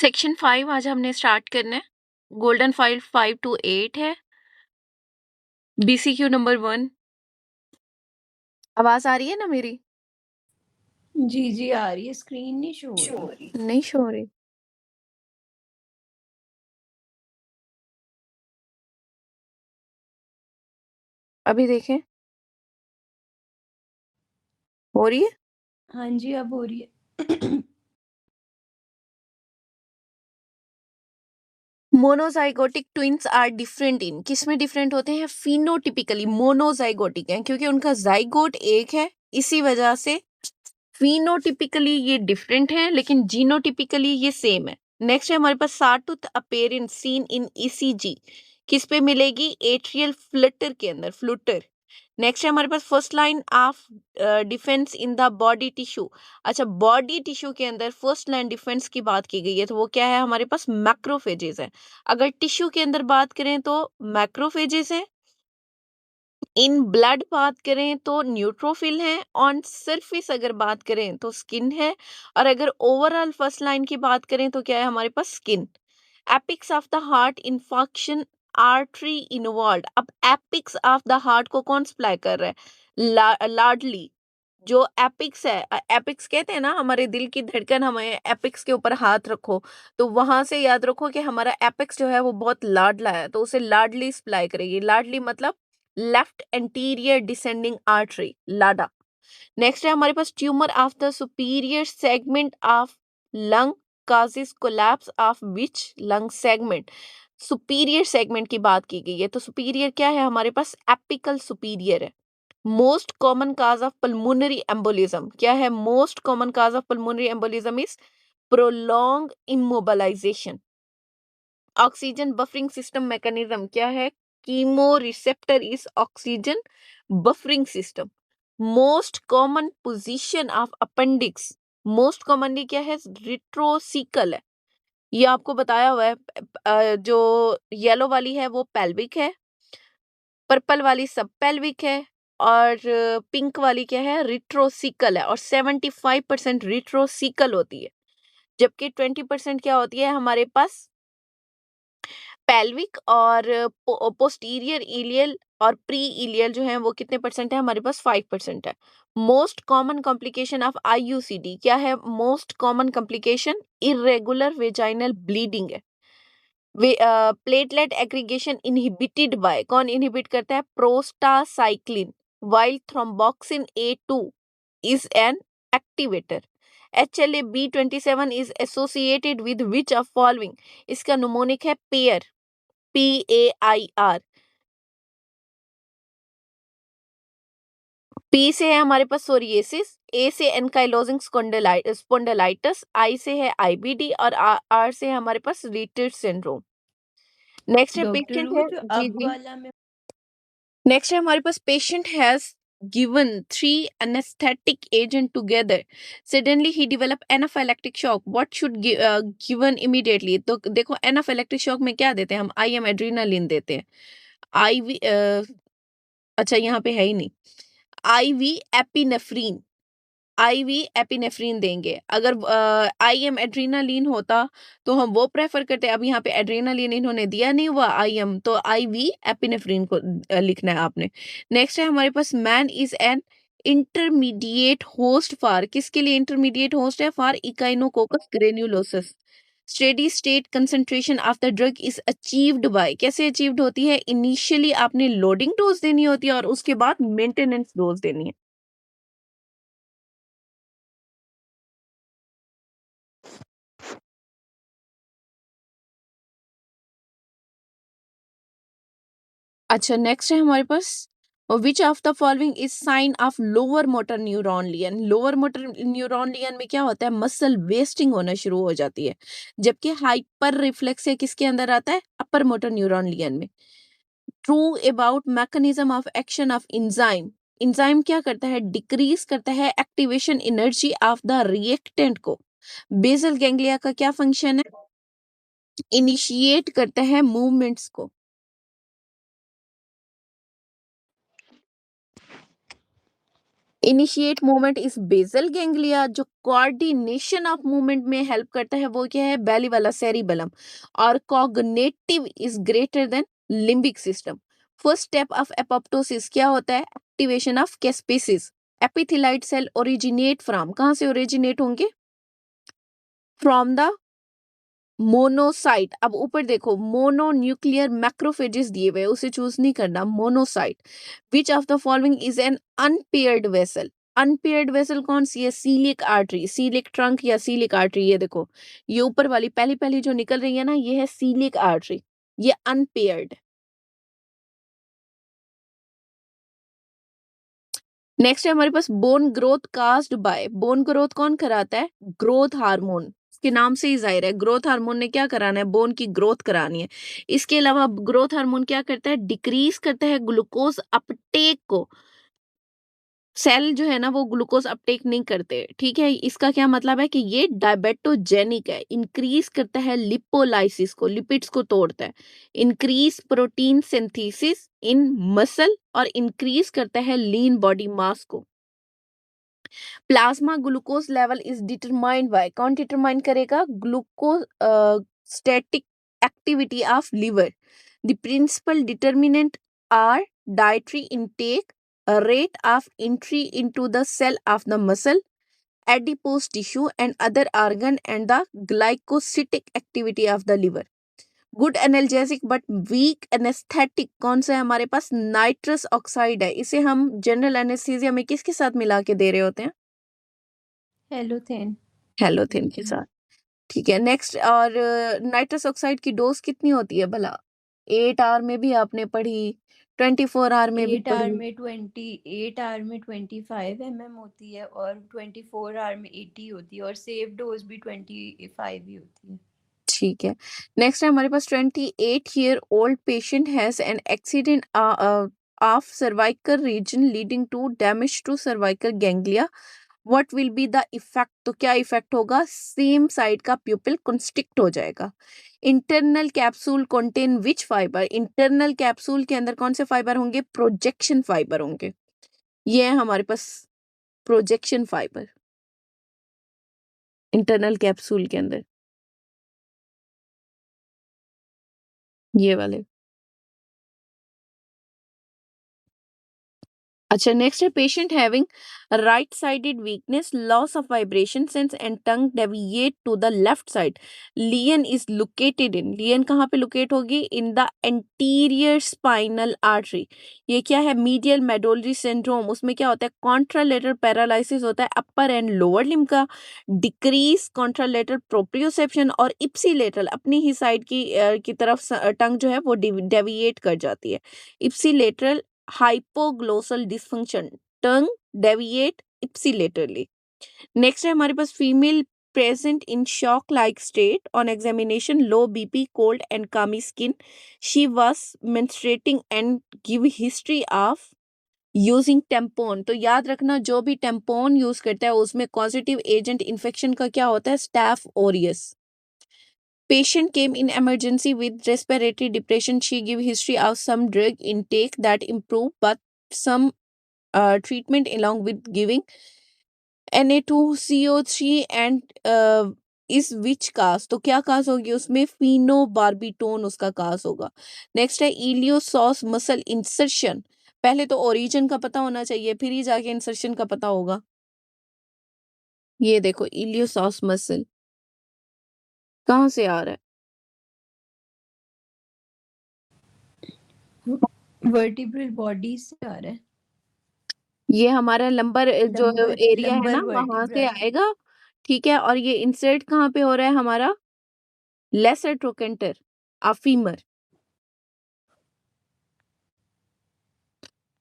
Section 5 आज हमने start करना है। गोल्डन फाइल 5 to 8 है। बीसीक्यू नंबर 1। आवाज आ रही है ना मेरी? जी जी आ रही है, स्क्रीन नहीं शो हो रही। नहीं शो हो रही। अभी देखें, हो रही है। हाँ जी अब हो रही है। Monozygotic twins are different in, किसमें डिफरेंट होते हैं? फिनोटिपिकली मोनोजाइगोटिक हैं क्योंकि उनका जाइगोट एक है, इसी वजह से फिनोटिपिकली ये डिफरेंट है, लेकिन जीनोटिपिकली ये सेम है। नेक्स्ट है हमारे पास sawtooth appearance seen in ECG, किस पे मिलेगी? एट्रियल फ्लटर के अंदर, फ्लूटर। नेक्स्ट है हमारे पास first line of defence in the body tissue. अच्छा, बॉडी टिश्यू के अंदर फर्स्ट लाइन डिफेंस की बात की गई है, तो वो क्या है? हमारे पास मैक्रोफेजेस है। अगर टिश्यू के अंदर बात करें तो मैक्रोफेजेस है। इन ब्लड बात करें तो न्यूट्रोफिल है। ऑन सरफेस अगर बात करें तो स्किन है। और अगर ओवरऑल फर्स्ट लाइन की बात करें तो क्या है हमारे पास? Skin. Apex of the heart infarction artery involved. अब एपिक्स ऑफ द हार्ट को कौन सप्लाई कर रहा है? लाडली। जो एपिक्स है, एपिक्स कहते हैं ना, हमारे दिल की धड़कन, हमें एपिक्स के ऊपर हाथ रखो, तो वहां से याद रखो कि हमारा एपिक्स जो है वो बहुत लाडला है, तो उसे लाडली सप्लाई करेगी। लाडली मतलब लेफ्ट एंटीरियर डिसेंडिंग आर्टरी, लाडा। नेक्स्ट है हमारे पास tumour of the superior segment of lung causes collapse of which lung segment. Superior segment की बात की गई है, तो सुपीरियर क्या है हमारे पास? एपिकल सुपीरियर है। Most common cause of pulmonary embolism क्या है? Most common cause of pulmonary embolism is prolong immobilisation. Oxygen buffering system mechanism क्या है? Chemo receptor is oxygen buffering system. Most common position of appendix, most commonly क्या है? रिट्रोसिकल है। ये आपको बताया हुआ है। जो येलो वाली है वो पेल्विक है, पर्पल वाली सब पेल्विक है, और पिंक वाली क्या है? रिट्रोसिकल है। और 75% रिट्रोसिकल होती है, जबकि 20% क्या होती है हमारे पास? पेल्विक। और पोस्टीरियर इलियल और प्री इलियल जो है वो कितने परसेंट है हमारे पास? 5% है। Most common complication of IUCD क्या है? Most common complication irregular vaginal bleeding है। प्लेटलेट एग्रीगेशन इनहिबिटेड बाय, कौन इनहिबिट करता है? Prostacyclin. While thromboxane A2 is an activator. HLA-B27 is associated with which of following, इसका नुमोनिक है पेयर, PAIR। P से है हमारे पास सोरिएसिस, A से एनकाइलोजिंग स्पॉन्डिलाइटिस, I से है IBD, और R से है हमारे पास रीटर सिंड्रोम। नेक्स्ट है डॉक्टर पेशेंट है, रूथ जी अब जी। वाला में नेक्स्ट है हमारे पास patient has given 3 anesthetic agent together, suddenly he develop anaphylactic shock, what should given immediately? तो देखो anaphylactic shock में क्या देते हैं हम? IM एड्रेनालिन देते हैं। IV अच्छा यहाँ पे है ही नहीं। IV एपिनेफ्रीन, IV एपिनेफ्रीन देंगे। अगर IM एड्रेनालिन होता तो हम वो प्रेफर करते। अब यहाँ पे एड्रेनालिन इन्होंने दिया नहीं हुआ IM, तो IV एपिनेफ्रीन को लिखना है आपने। नेक्स्ट है हमारे पास man is an intermediate host for, किसके लिए इंटरमीडिएट होस्ट है? For echinococcus granulosus. Steady state concentration of the drug is achieved by, कैसे अचीव्ड होती है? इनिशियली आपने लोडिंग डोज देनी होती है और उसके बाद मेंटेनेंस डोज देनी है। अच्छा, नेक्स्ट है हमारे पास which of the following is sign of lower motor neuron lesion. Lower motor neuron लियन में क्या होता है? मसल वेस्टिंग होना शुरू हो जाती है, जबकि हाइपर रिफ्लेक्स किसके अंदर आता है? अपर मोटर न्यूरॉन लियन में। True about mechanism of action of enzyme, enzyme क्या करता है? डिक्रीज करता है activation energy of the reactant को। बेसल गैंग्लिया का क्या फंक्शन है? इनिशिएट करता है मूवमेंट्स को। Initiate movement is basal ganglia. जो कोऑर्डिनेशन ऑफ मूवमेंट में हेल्प करता है वो क्या है? बेली वाला सेरिबेलम। और cognitive is greater than limbic system. First step of apoptosis क्या होता है? Activation of caspases. एपिथेलाइट cell originate from, कहाँ से ओरिजिनेट होंगे? From the monocyte. अब ऊपर देखो, मोनोन्यूक्लियर मैक्रोफेजेस दिए हुए, उसे चूज नहीं करना, monocyte. Which of the following is an unpaired vessel? Unpaired vessel कौन सी है? सीलिक आर्टरी, सीलिक ट्रंक या सीलिक आर्टरी। ये देखो, ये ऊपर वाली पहली पहली जो निकल रही है ना, ये है सीलिक आर्टरी, ये अनपेयर्ड। नेक्स्ट है हमारे पास bone growth caused by. Bone growth कौन कराता है? Growth hormone. इसके नाम से ही जाहिर है, ग्रोथ हार्मोन ने क्या कराना है? बोन की ग्रोथ करानी है। इसके अलावा ग्रोथ हार्मोन क्या करता है? डिक्रीज करता है ग्लूकोज अपटेक को। सेल जो है ना वो ग्लूकोज अपटेक नहीं करते, ठीक है। इसका क्या मतलब है कि ये डायबेटोजेनिक है। इंक्रीज करता है लिपोलाइसिस को, लिपिड्स को तोड़ता है। Increase protein synthesis in muscle, और इंक्रीज करता है लीन बॉडी मास को। Plasma glucose level is determined by, कौन डिटरमाइन करेगा? Glucostatic activity of liver. The principal determinant are dietary intake, rate of entry into the cell of the muscle, adipose tissue and other organ, and the glycolytic activity of the liver. Good analgesic but weak anaesthetic कौन सा है हमारे पास? Nitrous oxide है। इसे हम general anaesthesia में किसके साथ मिला के दे रहे होते हैं? हेलोथेन। हेलोथिन के साथ, ठीक है। नेक्स्ट, और नाइट्रस ऑक्साइड की डोज कितनी होती है भला? 8 आवर में भी आपने पढ़ी, 24 आवर में भी 8 आवर पढ़ी। में 8 आवर में 25 mm होती है, और 24 आवर में 80 होती है, और सेफ डोज भी 25 ही होती है। ठीक है। नेक्स्ट है हमारे पास 28-year-old patient has an accident of cervical region leading to damage to cervical ganglia. What will be the effect? तो क्या इफेक्ट होगा? सेम साइड का प्यूपिल कंस्ट्रिक्ट हो जाएगा। Internal capsule contain which fibre? Internal capsule के अंदर कौन से फाइबर होंगे? प्रोजेक्शन फाइबर होंगे। ये है हमारे पास प्रोजेक्शन फाइबर इंटरनल कैप्सूल के अंदर, ये वाले। अच्छा, नेक्स्ट है patient having right sided weakness, loss of vibration sense and tongue deviate to the left side. Lesion is located in, lesion कहाँ पे लोकेट होगी? In the anterior spinal artery. ये क्या है? Medial medullary syndrome. उसमें क्या होता है? कॉन्ट्रालेटरल पैरालिसिस होता है अपर एंड लोअर लिम्ब का। डिक्रीज कॉन्ट्रालेटरल प्रोप्रियोसेप्शन, और इप्सीलेटरल अपनी ही साइड की तरफ टंग जो है वो डेविएट कर जाती है। इप्सीलेटरल हाइपोग्लोसल डिसफंक्शन, टंग डेविएट इप्सिलेटरली। नेक्स्ट है हमारे पास female present in shock like state on examination, low bp, cold and clammy skin, she was menstruating and give history of using tampon। तो याद रखना, जो भी tampon यूज करता है उसमें causative agent infection का क्या होता है? Staph aureus। Patient came in emergency with respiratory depression. She gave history of some drug intake that improved, but some treatment along with giving Na2CO3 and इस विच कास। तो क्या कास होगी उसमें? फिनोबार्बिटोन उसका कास होगा। नेक्स्ट है इलियोसॉस मसल इंसर्शन। पहले तो ओरिजिन का पता होना चाहिए, फिर ही जाके इंसर्शन का पता होगा। ये देखो, इलियोसॉस मसल कहाँ से आ रहा है? वर्टिब्रल बॉडी से आ रहा है। ये हमारा लंबर जो एरिया है ना, लंबर वहां से वर्टिब्रा। आएगा, ठीक है। और ये इंसर्ट कहाँ पे हो रहा है हमारा? Lesser trochanter of femur.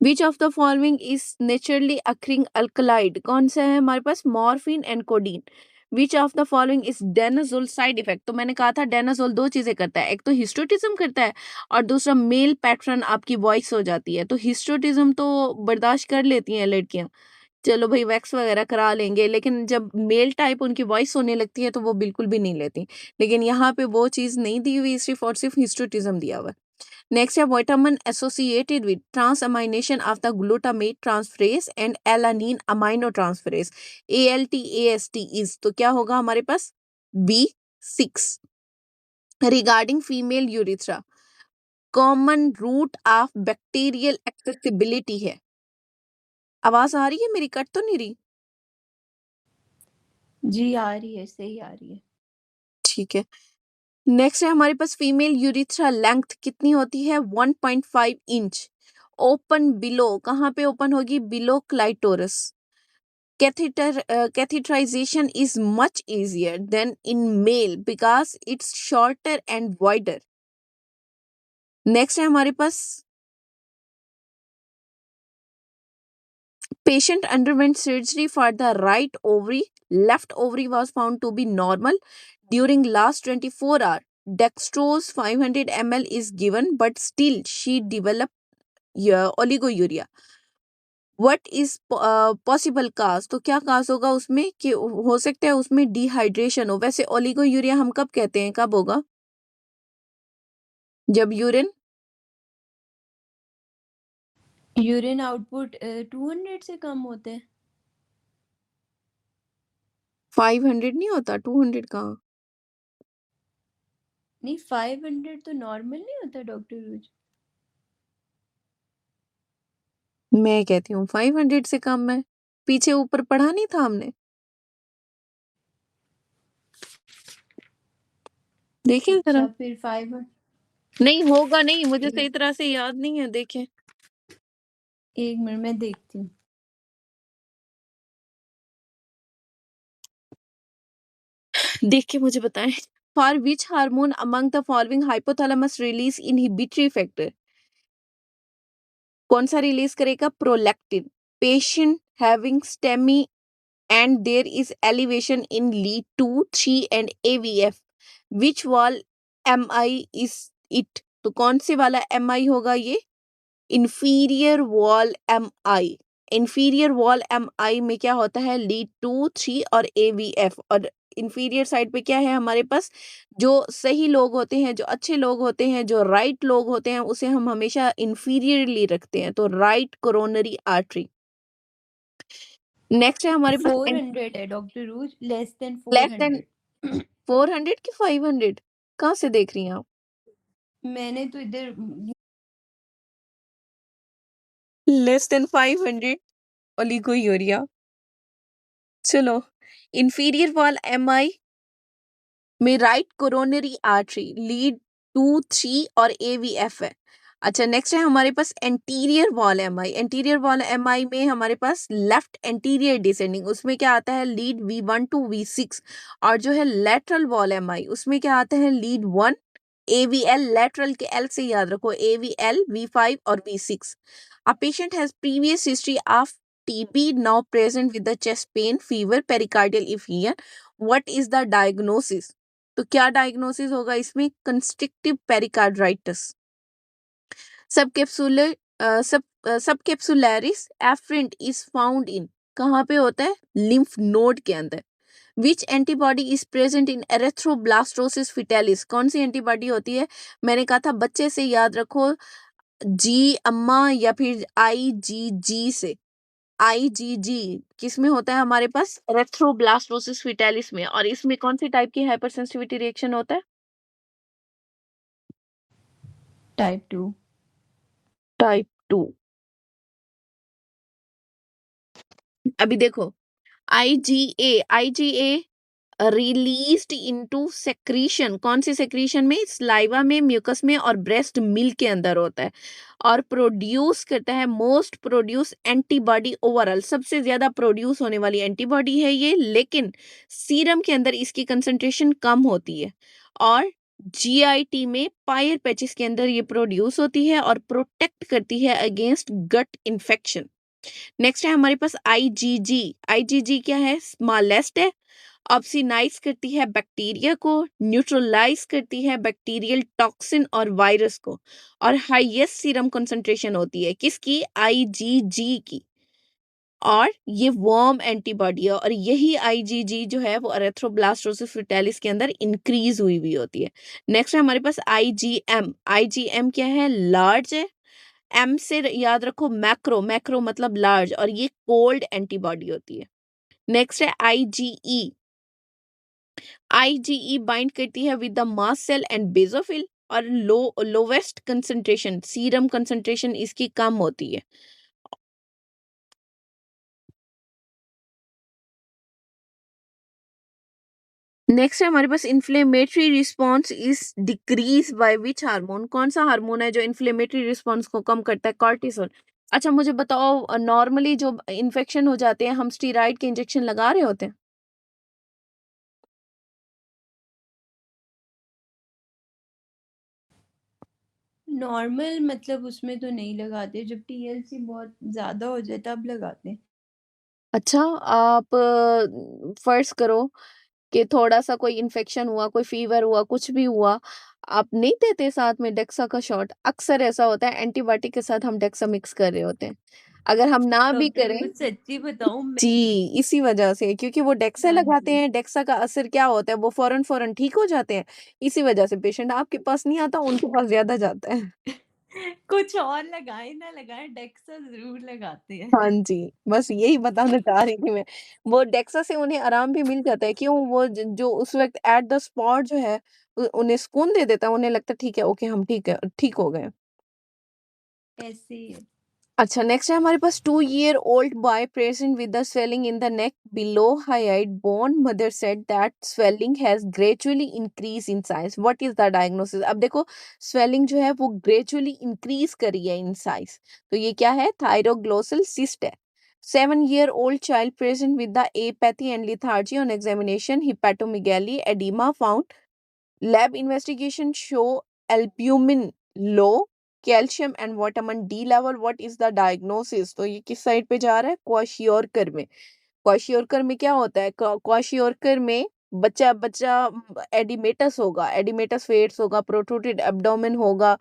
Which of the following is naturally occurring alkaloid? कौन सा है हमारे पास? Morphine and codeine. Which of the following is danazol side effect? तो मैंने कहा था डेनाजोल दो चीजें करता है, एक तो हिस्टोटिज्म करता है, और दूसरा मेल पैटर्न आपकी वॉइस हो जाती है। तो हिस्टोटिज्म तो बर्दाश्त कर लेती हैं लड़कियां, चलो भाई वैक्स वगैरह करा लेंगे, लेकिन जब मेल टाइप उनकी वॉइस होने लगती है तो वो बिल्कुल भी नहीं लेती। लेकिन यहाँ पे वो चीज नहीं दी हुई, सिर्फ और सिर्फ हिस्टोटिज्म दिया हुआ है। Next है vitamin associated with transamination of the glutamate transferase and alanine aminotransferase. ALT, AST is, तो क्या होगा हमारे पास? B6. Regarding female urethra, common route of bacterial accessibility है. आवाज आ रही है मेरी? कट तो नहीं रही? जी आ रही है, सही आ रही है। ठीक है। नेक्स्ट है हमारे पास फीमेल यूरिथ्रा लेंथ कितनी होती है? 1.5 इंच। ओपन बिलो, कहाँ पे ओपन होगी? Below clitoris. Catheterisation is much easier than in male because it's shorter and wider. Next है हमारे पास patient underwent surgery for the right ovary. Left ovary was found to be normal during last 24 hours. Dextrose 500 ml is given, but still she developed oliguria. What is possible cause? तो क्या cause होगा उसमें? कि हो सकता है उसमें dehydration हो। वैसे ओलिगोयूरिया हम कब कहते हैं, कब होगा? जब यूरिन यूरिन आउटपुट 200 से कम होते हैं। 500 नहीं होता, 200 कहाँ? नहीं, 500 तो नॉर्मल नहीं होता डॉक्टर रोज। मैं कहती हूँ 500 से कम है। पीछे ऊपर पढ़ा नहीं था हमने? देखिए जरा। अच्छा, फिर 500 नहीं होगा, नहीं, मुझे सही एक तरह से याद नहीं है। देखें, एक मिनट में देखती हूँ। देख के मुझे बताएं। For which hormone among the following hypothalamus release inhibitory factor? कौन सा रिलीज करेगा? Prolactin. Patient having STEMI and there is elevation in lead 2, 3 and AVF. Which wall MI is it? तो कौन से वाला MI होगा ये? Inferior wall MI। Inferior wall MI में क्या होता है? लीड 2, 3 और AVF। और इंफीरियर साइड पे क्या है हमारे पास? जो सही लोग होते हैं, जो अच्छे लोग होते हैं, जो राइट लोग होते हैं, उसे हम हमेशा इंफीरियरली रखते हैं। तो राइट कोरोनरी आर्टरी। नेक्स्ट है हमारे पास 400 है डॉक्टर रोज, लेस देन लेस देन 400। 400 की 500? कहाँ से देख रही हैं आप? मैंने तो इधर लेस देन 500 ओलिगोयूरिया। चलो, इंफीरियर वॉल MI में राइट कोरोनरी आर्टरी लीड 2, 3 और AVF है। अच्छा, नेक्स्ट है हमारे पास anterior wall MI। Anterior wall MI में हमारे पास लेफ्ट एंटीरियर डिसेंडिंग, उसमें क्या आता है? Lead V1 to V6। और जो है लेटरल वॉल MI, उसमें क्या आता है? Lead 1 AVL। लेटरल के L से याद रखो, AVL, V5 और V6। A patient has previous history of TB now present with the chest pain, fever, pericardial effusion. What is the diagnosis? तो क्या डायग्नोसिस होगा इसमें? Constrictive pericarditis. Subcapsular subcapsularis afferent is found in, कहाँ पे होता है? Lymph node के अंदर। Which antibody is present in erythroblastosis fetalis? कौन सी एंटीबॉडी होती है? मैंने कहा था बच्चे से याद रखो, जी अम्मा या फिर IgG से। IgG किस में होता है हमारे पास? एरेथ्रोब्लास्टोसिस फिटेलिस में। और इसमें कौन सी टाइप की हाइपर सेंसिटिविटी रिएक्शन होता है? टाइप 2। टाइप 2। अभी देखो, आईजीए रिलीज्ड इनटू सेक्रीशन, कौन सी सेक्रीशन में? स्लाइवा में, म्यूकस में और ब्रेस्ट मिल्क के अंदर होता है। और प्रोड्यूस करता है, मोस्ट प्रोड्यूस एंटीबॉडी ओवरऑल, सबसे ज्यादा प्रोड्यूस होने वाली एंटीबॉडी है ये। लेकिन सीरम के अंदर इसकी कंसंट्रेशन कम होती है। और GIT में पायर पैचेस के अंदर ये प्रोड्यूस होती है और प्रोटेक्ट करती है अगेंस्ट गट इन्फेक्शन। नेक्स्ट है हमारे पास IgG। IgG क्या है? स्मॉलेस्ट है। ऑप्सिनाइज करती है बैक्टीरिया को, न्यूट्रलाइज करती है बैक्टीरियल टॉक्सिन और वायरस को। और हाईएस्ट सीरम कंसंट्रेशन होती है किसकी? IgG की। और ये वर्म एंटीबॉडी है, और यही आईजीजी जो है वो एरिथ्रोब्लास्टोसिस फीटालिस के अंदर इंक्रीज हुई हुई होती है। नेक्स्ट है हमारे पास आईजीएम। आईजीएम क्या है? लार्ज है। एम से याद रखो मैक्रो, मैक्रो मतलब लार्ज, और ये कोल्ड एंटीबॉडी होती है। नेक्स्ट है आईजीई। आईजीई बाइंड करती है with the mast cell and basophil, और लोवेस्ट कंसंट्रेशन, सीरम कंसंट्रेशन इसकी कम होती है। नेक्स्ट है हमारे पास inflammatory response is decrease by which hormone. कौन सा हार्मोन है जो इन्फ्लेमेटरी रिस्पॉन्स को कम करता है? कॉर्टिसोल। अच्छा मुझे बताओ, नॉर्मली जो इन्फेक्शन हो जाते हैं हम स्टीराइड के इंजेक्शन लगा रहे होते हैं? नॉर्मल मतलब उसमें तो नहीं लगाते, जब टीएलसी बहुत ज्यादा हो जाए तब लगाते हैं। अच्छा, आप फर्ज करो कि थोड़ा सा कोई इन्फेक्शन हुआ, कोई फीवर हुआ, कुछ भी हुआ, आप नहीं देते साथ में डेक्सा का शॉट? अक्सर ऐसा होता है, एंटीबायोटिक के साथ हम डेक्सा मिक्स कर रहे होते हैं। अगर हम ना भी डॉक्टर करें, मैं सच्ची बताऊं, जी, इसी वजह से, क्योंकि वो डेक्सा हाँ लगाते जी। हैं, डेक्सा का असर क्या होता है, वो फौरन फौरन ठीक हो जाते हैं। इसी वजह से पेशेंट आपके पास नहीं आता, उनके पास ज्यादा जाता है। कुछ और लगाए ना लगाए, डेक्सा जरूर लगाते हाँ हैं। जी, बस यही बताना चाह रही थी मैं। वो डेक्सा से उन्हें आराम भी मिल जाता है, क्यों? वो जो उस वक्त एट द स्पॉट जो है उन्हें सुकून दे देता है, उन्हें लगता है ठीक है, ओके, हम ठीक है, ठीक हो गए। ऐसे ही है। अच्छा, नेक्स्ट है हमारे पास 2 year old boy present with the swelling in the neck below hyoid bone. Mother said that swelling has gradually increased in size. What is the diagnosis? अब देखो, swelling जो है वो gradually increase करी है in size, तो ये क्या है? Thyroglossal cyst है। 7-year-old child present with the apathy and lethargy on examination, hepatomegaly, edema found. Lab investigation show albumin low, calcium and vitamin D level. What is the diagnosis? तो ये किस side पे जा रहा है? क्वाशियोरकर में। Kwashiorkor में क्या होता है? क्वाशियोरकर में बच्चा बच्चा एडिमेटस होगा, एडिमेटस फेट्स होगा, प्रोट्रूटेड एब्डोमेन होगा,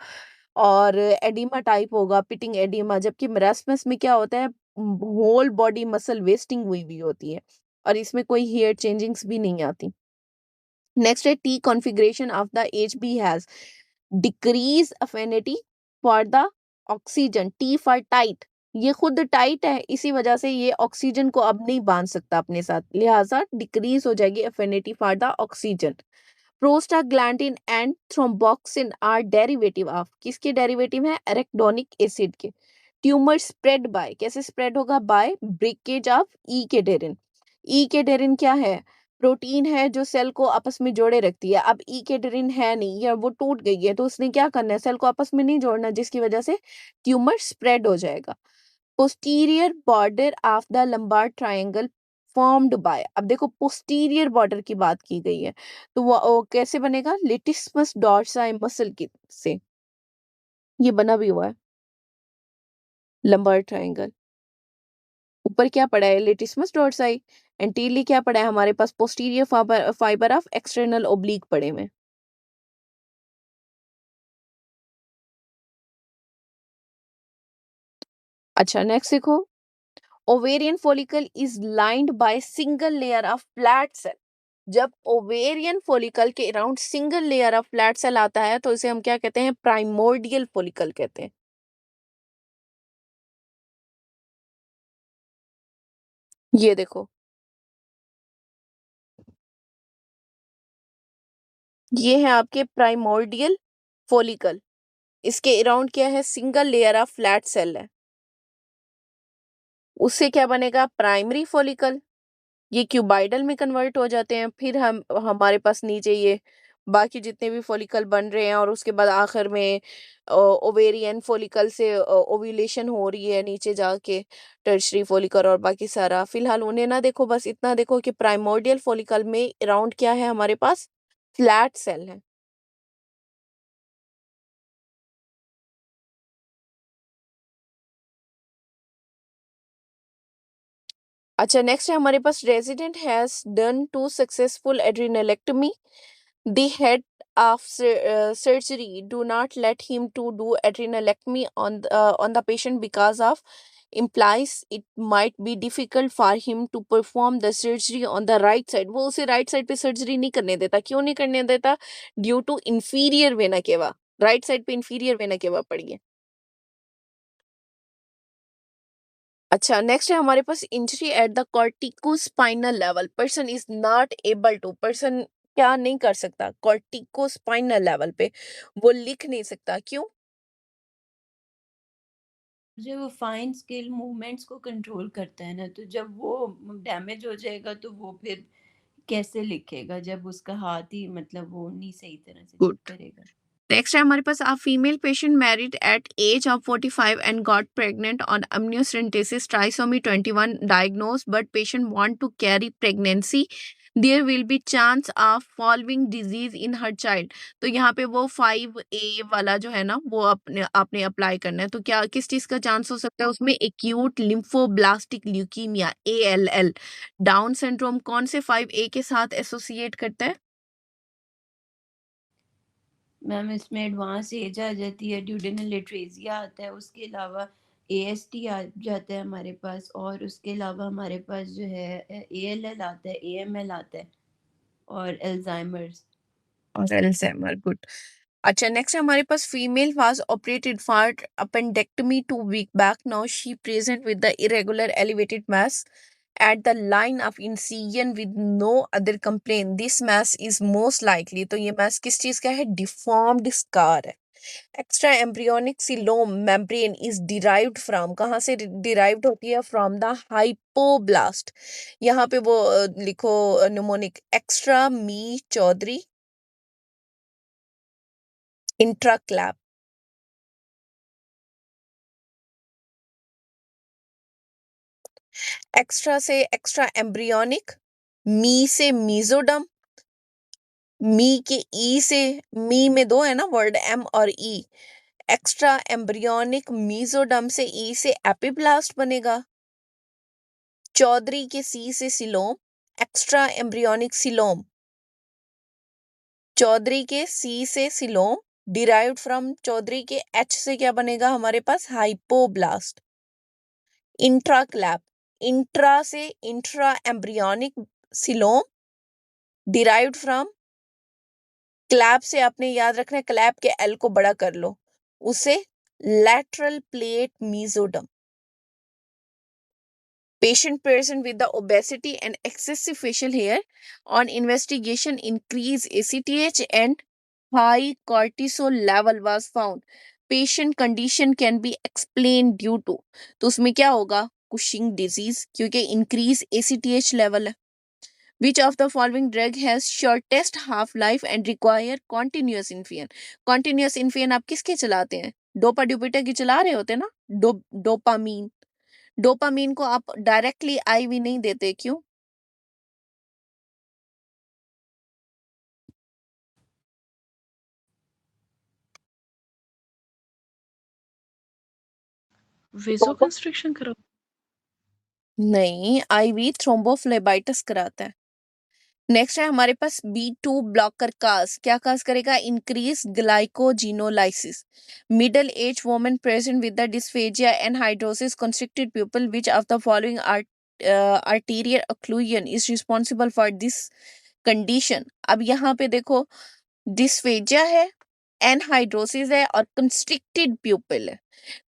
और एडिमा टाइप होगा, पिटिंग एडिमा। जबकि मरासमस में क्या होता है? होल बॉडी मसल वेस्टिंग हुई हुई होती है, और इसमें कोई हेयर चेंजिंग्स भी नहीं आती। Next है T configuration of the HB has decrease affinity for the oxygen. T for tight, ये खुद टाइट है, इसी वजह से ये ऑक्सीजन को अब नहीं बांध सकता अपने साथ, लिहाजा डिक्रीज हो जाएगी affinity for the oxygen. Prostaglandin and thromboxane are derivative of, किसके डेरिवेटिव है? एरेक्डोनिक एसिड के। ट्यूमर स्प्रेड बाय, कैसे स्प्रेड होगा? By breakage of E cadherin. E cadherin क्या है? प्रोटीन है जो सेल को आपस में जोड़े रखती है। अब ई केडेरिन है नहीं, या वो टूट गई है, तो उसने क्या करना है? सेल को आपस में नहीं जोड़ना, जिसकी वजह से ट्यूमर स्प्रेड हो जाएगा। Posterior border of the lumbar triangle formed by, अब देखो पोस्टीरियर बॉर्डर की बात की गई है, तो वो कैसे बनेगा? लेटिस्मस डॉर्साई मसल की से ये बना भी हुआ है लंबार ट्रायंगल। ऊपर क्या पड़ा है? लेटिस्मस डॉर्साई। एंटीरियरली क्या पड़ा है हमारे पास? Posterior fibre of external oblique पड़े में। अच्छा, नेक्स्ट देखो, ovarian follicle is lined by single layer of flat cell. जब ओवेरियन फॉलिकल के around single layer of flat cell आता है, तो इसे हम क्या कहते हैं? प्राइमोर्डियल फॉलिकल कहते हैं। ये देखो, ये है आपके प्राइमोर्डियल फॉलिकल, इसके अराउंड क्या है? Single layer of flat cell है। उससे क्या बनेगा? Primary follicle. ये क्यूबाइडल में कन्वर्ट हो जाते हैं, फिर हम हमारे पास नीचे ये बाकी जितने भी फॉलिकल बन रहे हैं, और उसके बाद आखिर में ओवेरियन फॉलिकल से ओव्यूलेशन हो रही है नीचे जाके, टर्शरी फॉलिकल और बाकी सारा। फिलहाल उन्हें ना देखो, बस इतना देखो कि प्राइमोर्डियल फॉलिकल में अराउंड क्या है हमारे पास? फ्लैट सेल है। अच्छा, नेक्स्ट है हमारे पास, resident has done 2 successful adrenalectomy. The head of surgery do not let him to do adrenalectomy on the patient because of implies it might be difficult for him to perform the surgery on the right side. वो उसे right side पे surgery नहीं करने देता. क्यों नहीं करने देता? Due to inferior vena cava. Right side पे इंफीरियर वेना केवा पड़ी है. अच्छा, नेक्स्ट है हमारे पास injury at the corticospinal level. Person is not able to. Person क्या नहीं कर सकता? कॉर्टिकोस्पाइनल लेवल पे वो लिख नहीं सकता. क्यों? जो वो फाइन स्केल मूवमेंट्स को कंट्रोल करता है ना, तो जब वो डैमेज हो जाएगा तो वो फिर कैसे लिखेगा जब उसका हाथ ही मतलब वो नहीं सही तरह से गुड. करेगा. नेक्स्ट है हमारे पास, a female patient married at age of 45 and got pregnant on amniocentesis trisomy 21 diagnosed, but patient want to carry pregnancy. There will be chance of following disease in her child. तो यहाँ पे वो 5A वाला जो है ना वो अपने आपने अप्लाई करना है. तो क्या किस चीज का चांस हो सकता है उसमें? Acute lymphoblastic leukaemia, ALL. Down syndrome कौन से 5A के साथ एसोसिएट करता है? मैम इसमें एडवांस एज आ जाती है, ड्यूडेनल एट्रेजिया आता है, उसके अलावा AST आ जाता है हमारे पास, और उसके अलावा हमारे पास जो है ALL आता है, AML आता है, और एल्जाइमर्स. और अल्जाइमर. गुड. अच्छा, नेक्स्ट हमारे पास female was operated for appendectomy 2 week back. Now she present with the irregular elevated mass at the line of incision with no other complaint. This mass is most likely. तो ये mass किस चीज का है? Deformed scar है. Extra embryonic coelom membrane is derived from. कहाँ से derived होती है? From the hypoblast. यहाँ पे वो लिखो निमोनिक. एक्स्ट्रा मी चौधरी इंट्राक्लैप. एक्स्ट्रा से एक्स्ट्रा एम्ब्रियोनिक. मी से मीजोडम. मी के ई से, मी में दो है ना वर्ड, एम और ई. एक्स्ट्रा एम्ब्रियोनिक मीजोडम से ई से एपिब्लास्ट बनेगा. चौधरी के सी से coelom. Extra embryonic coelom. Chaudhary के सी से सिलोम डिराइव्ड फ्रॉम चौधरी के एच से क्या बनेगा हमारे पास? हाइपोब्लास्ट. इंट्राक्लैप. इंट्रा से intra embryonic coelom derived from clap से आपने याद रखना है, क्लैप के एल को बड़ा कर लो, उसे lateral plate mesoderm. Patient present with the obesity and excessive facial hair. On investigation, increased ACTH and high cortisol level was found. Patient condition can be explained due to. तो उसमें क्या होगा? Cushing disease, क्योंकि increase ACTH level है. Which of the following drug has shortest half life and require continuous infusion? Continuous infusion आप किसके चलाते हैं? डोपा ड्यूपिटा की चला रहे होते हैं ना. डोपामीन. डोपामीन को आप डायरेक्टली आईवी नहीं देते. क्यों? वेसोकंस्ट्रिक्शन करो. नहीं, आईवी थ्रोम्बोफ्लेबाइटिस कराता है. नेक्स्ट है हमारे पास B2 ब्लॉकर काज. क्या काज करेगा? Increase glycogenolysis. Middle age woman present with the dysphagia and hidrosis constricted pupil. Which of the following arterial occlusion is responsible for this condition? अब यहाँ पे देखो, डिस्फेजिया है, एनहाइड्रोसिस है और कंस्ट्रिक्टेड प्यूपिल है.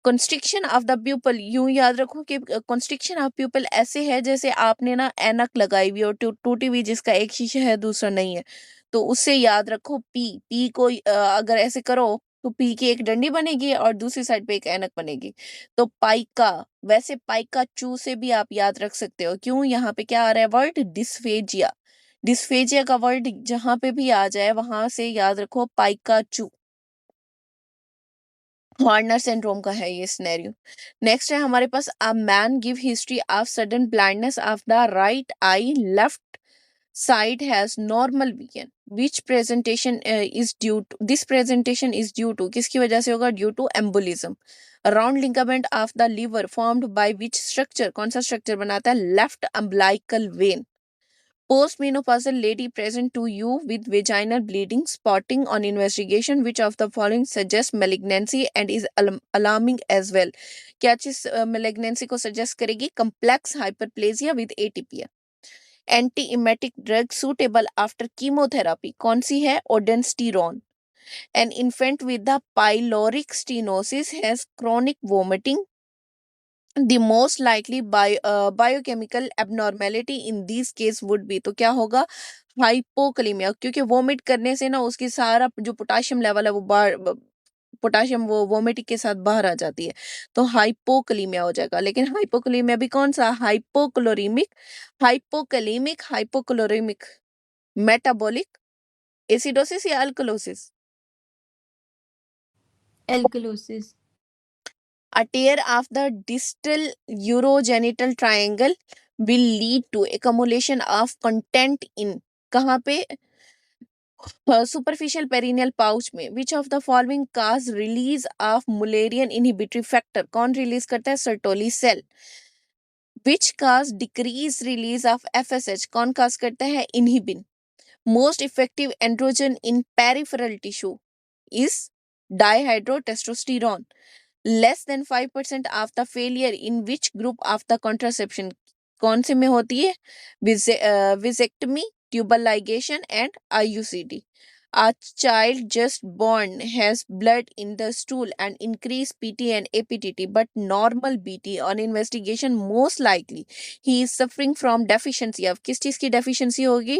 कंस्ट्रिक्शन ऑफ द प्यूपल, यूं याद रखो कि कंस्ट्रिक्शन ऑफ प्यूपल ऐसे है जैसे आपने ना ऐनक लगाई हुई और टूटी हुई, जिसका एक शीशा है दूसरा नहीं है. तो उससे याद रखो, पी पी को अगर ऐसे करो तो पी की एक डंडी बनेगी और दूसरी साइड पे एक ऐनक बनेगी. तो पाइका. वैसे पाइका चू से भी आप याद रख सकते हो. क्यों? यहाँ पे क्या आ रहा है वर्ड? डिस्फेजिया. डिस्फेजिया का वर्ड जहां पे भी आ जाए वहां से याद रखो पाइका चू. हॉर्नर सिंड्रोम का है ये सिनेरियो. नेक्स्ट है हमारे पास, a man give history of sudden blindness of the right eye. Left side has normal vision. Which presentation is due to? This presentation is due to किसकी वजह से होगा? Due to embolism. Round ligament of the liver formed by which structure? कौन सा structure बनाता है? Left umbilical vein. Postmenopausal lady present to you with vaginal bleeding, spotting on investigation. Which of the following suggests malignancy and is alarming as well? क्या चीज malignancy को suggest करेगी? Complex hyperplasia with atypia. Anti-emetic drug suitable after chemotherapy कौन सी है? Ondansetron. An infant with the pyloric stenosis has chronic vomiting. The most likely biochemical abnormality in these case would be, तो क्या होगा? हाइपोकलीमिया, क्योंकि vomit करने से ना उसकी सारा जो पोटाशियम लेवल है वो पोटाशियम वो वोमिट के साथ बाहर आ जाती है, तो हाइपोकलीमिया हो जाएगा। लेकिन हाइपोकलीमिया भी कौन सा? हाइपोक्लोरीमिक, हाइपोकलीमिक, हाइपोक्लोरीमिक, मेटाबॉलिक एसिडोसिस या alkalosis? Alkalosis. A tear of the distal urogenital triangle will lead to accumulation of content in, कहाँ पे? Superficial perineal pouch में. Which of the following cause release of Mullerian inhibitory factor? कौन release करता है? Sertoli cell. Which cause decrease release of FSH? कौन cause करता है? Inhibin. Most effective androgen in peripheral tissue is dihydrotestosterone. Less than 5% of the failure in which group of the contraception? कौन से में होती है? Vasectomy, tubal ligation and IUCD. A child just born has blood in the stool and increased PT and APTT but normal BT. On investigation most likely he is suffering from deficiency. अब किस चीज की deficiency होगी?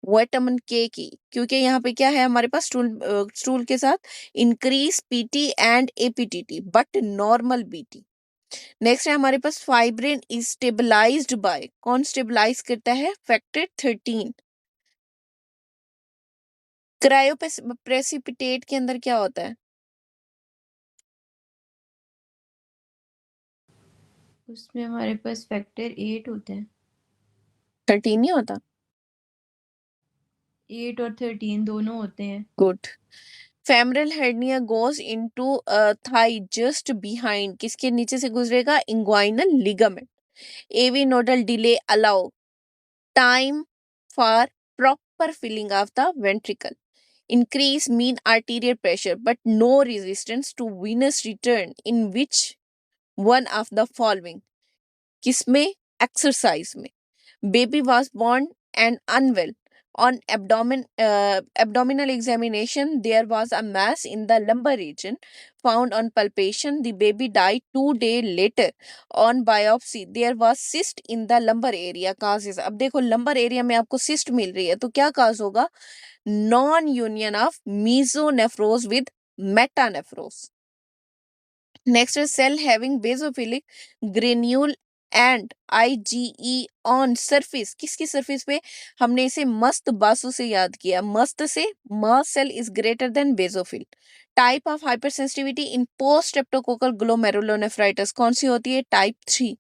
Vitamin के की, क्योंकि यहाँ पे क्या है हमारे पास स्टूल के साथ increase PT and APTT but normal BT. Next है हमारे पास फाइब्रिन इज स्टेबलाइज्ड बाय, कौन स्टेबलाइज करता है? फैक्टर 13। क्रायोप्रेसिपिटेट के अंदर क्या होता है? उसमें हमारे पास फैक्टर 8 होता है। 13 नहीं होता? 8 और 13 दोनों होते हैं। Good. Femoral hernia goes into thigh just behind, किसके नीचे से गुजरेगा? Inguinal ligament. AV nodal delay allow time for proper filling of the ventricle. Increase mean arterial pressure but no resistance to venous return in which one of the following? किसमें? Exercise में। Baby was born and unwell. On abdominal examination, there was a mass in the lumbar region. Found on palpation, the baby died 2 days later. On biopsy, there was cyst in the lumbar area. Causes, अब देखो lumbar area में आपको cyst मिल रही है तो क्या cause होगा? Non-union of mesonephros with metanephros. Next is cell having basophilic granule and IgE on surface. किसकी surface पे? हमने इसे मस्त बासु से याद किया, मस्त से mast cell is greater than basophil. Type of hypersensitivity in post streptococcal glomerulonephritis कौन सी होती है? Type 3.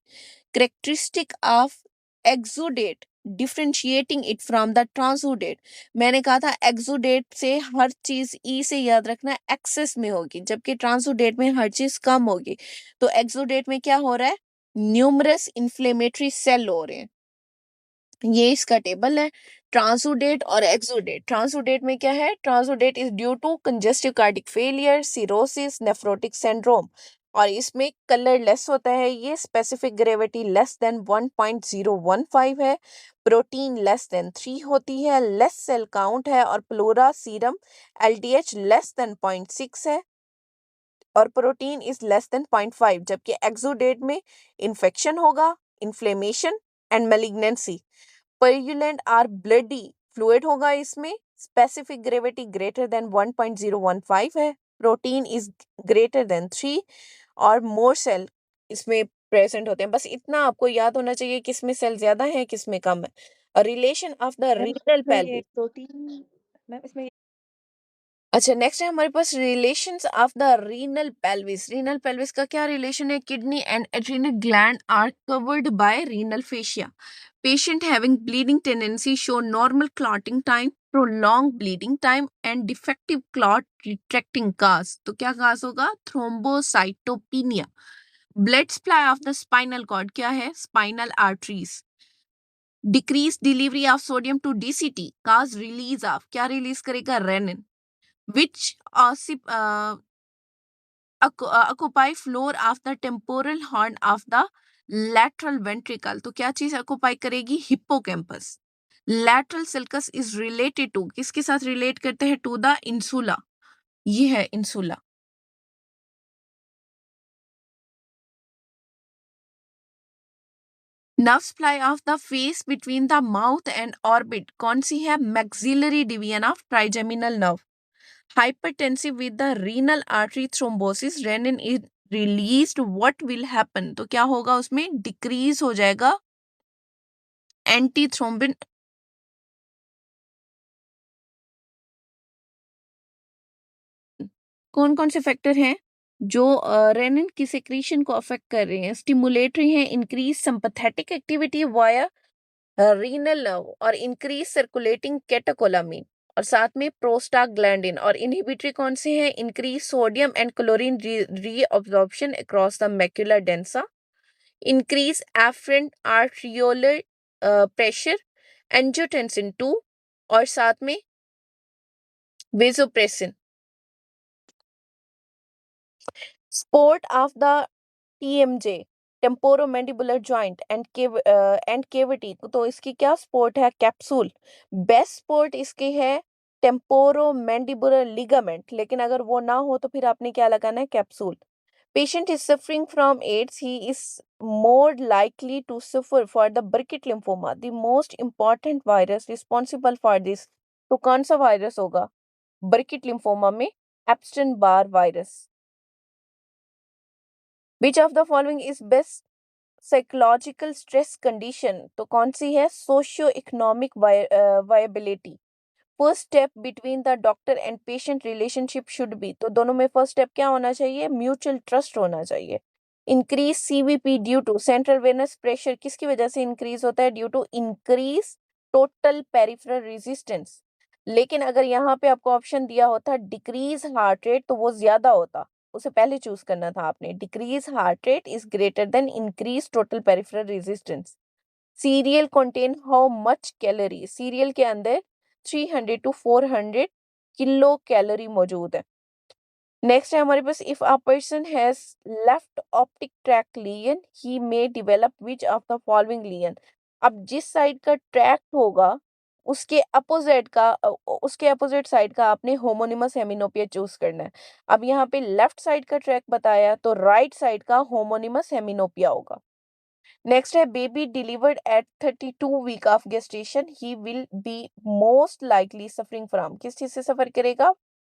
Characteristic of exudate differentiating it from the transudate. मैंने कहा था एक्सुडेट से हर चीज ई से याद रखना एक्सेस में होगी, जबकि ट्रांसुडेट में हर चीज कम होगी। तो एक्सुडेट में क्या हो रहा है? न्यूमरस इन्फ्लेमेटरी सेल हो रहे हैं। ये इसका टेबल है, ट्रांसुडेट और एक्सुडेट। ट्रांसुडेट में क्या है? Transudate is due to congestive cardiac failure, cirrhosis, nephrotic syndrome, और इसमें कलर लेस होता है। ये स्पेसिफिक ग्रेविटी लेस देन 1.015 है, प्रोटीन लेस देन 3 होती है, लेस सेल काउंट है, और pleura serum LDH less than 0.6 है और प्रोटीन इज लेस देन 0.5। जबकि एक्सुडेट में इन्फेक्शन होगा, inflammation and malignancy, purulent or bloody fluid होगा इसमें, स्पेसिफिक ग्रेविटी ग्रेटर देन 1.015 है, प्रोटीन इज ग्रेटर देन 3 और मोर सेल इसमें प्रेजेंट होते हैं। बस इतना आपको याद होना चाहिए किसमें सेल ज्यादा है किसमें कम है। Relation of the renal pelvis. अच्छा, नेक्स्ट है हमारे पास relations of the renal pelvis. Renal pelvis का क्या रिलेशन है? Kidney and adrenal gland are covered by renal fascia. Patient having bleeding tendency show normal clotting time, prolong bleeding time and defective clot retracting cause. तो क्या cause होगा? Thrombocytopenia. Blood supply of the spinal cord क्या है? Spinal arteries. Decrease delivery of sodium to DCT cause release of, क्या release करेगा, renin, which occupy floor of the temporal horn of the lateral ventricle, तो क्या चीज occupy करेगी, hippocampus. lateral sulcus is related to, किसके साथ relate करते हैं, टू द इंसुला, ये है insula. Nerve supply of the face between the mouth and orbit कौन सी है, maxillary division of trigeminal nerve. Hypertensive with the renal artery thrombosis, renin is released, what will happen, तो क्या होगा उसमें, decrease हो जाएगा एंटी थ्रोम्बिन. कौन कौन से फैक्टर हैं जो रेनिन की सिक्रीशन को अफेक्ट कर रहे हैं, स्टिमुलेटरी हैं, increase sympathetic activity via renal nerve और इंक्रीज सर्कुलेटिंग कैटेकोलामिन, और साथ में प्रोस्टाग्लैंडिन, और इनहिबिटरी कौन से हैं, increase sodium and chlorine reabsorption across the macular densa, increase afferent arteriolar pressure, angiotensin 2, और साथ में vasopressin. Sport of the TMJ, temporomandibular joint and cavity, तो इसकी क्या स्पोर्ट है, कैप्सूल. बेस्ट स्पोर्ट इसकी है टेम्पोरोमैंडिबुलर लिगामेंट, लेकिन अगर वो ना हो तो फिर आपने क्या लगाना है, capsule. Patient is suffering from AIDS. He is more likely to suffer for the Burkitt lymphoma, the most important virus responsible for this. तो कौन सा वायरस होगा, बर्किट लिम्फोमा में Epstein Barr virus. Which of the following is best psychological stress condition, तो कौन सी है, socio economic viability. First step between the doctor and patient relationship should be, तो दोनों में फर्स्ट स्टेप क्या होना चाहिए, म्यूचुअल ट्रस्ट होना चाहिए. Increase CVP due to central venous pressure, किसकी वजह से इंक्रीज होता है, due to increase total peripheral resistance. लेकिन अगर यहाँ पे आपको ऑप्शन दिया होता डिक्रीज हार्ट रेट, तो वो ज्यादा होता, उसे पहले चूज करना था आपने. Decrease heart rate is greater then increase total peripheral resistance. Serial contain how much calorie, serial के अंदर 300 to 400 किलो कैलोरी मौजूद है. नेक्स्ट है हमारे पास, if a person has left optic tract lesion he may develop which of the following lesion. अब जिस side का ट्रैक होगा उसके अपोजिट साइड का आपने होमोनिमस हेमिनोपिया चूज करना है. अब यहाँ पे लेफ्ट साइड का ट्रैक बताया तो राइट साइड का होमोनिमस हेमिनोपिया होगा. नेक्स्ट है, baby delivered at 32 week of gestation he will be most likely suffering from, किस चीज से सफर करेगा,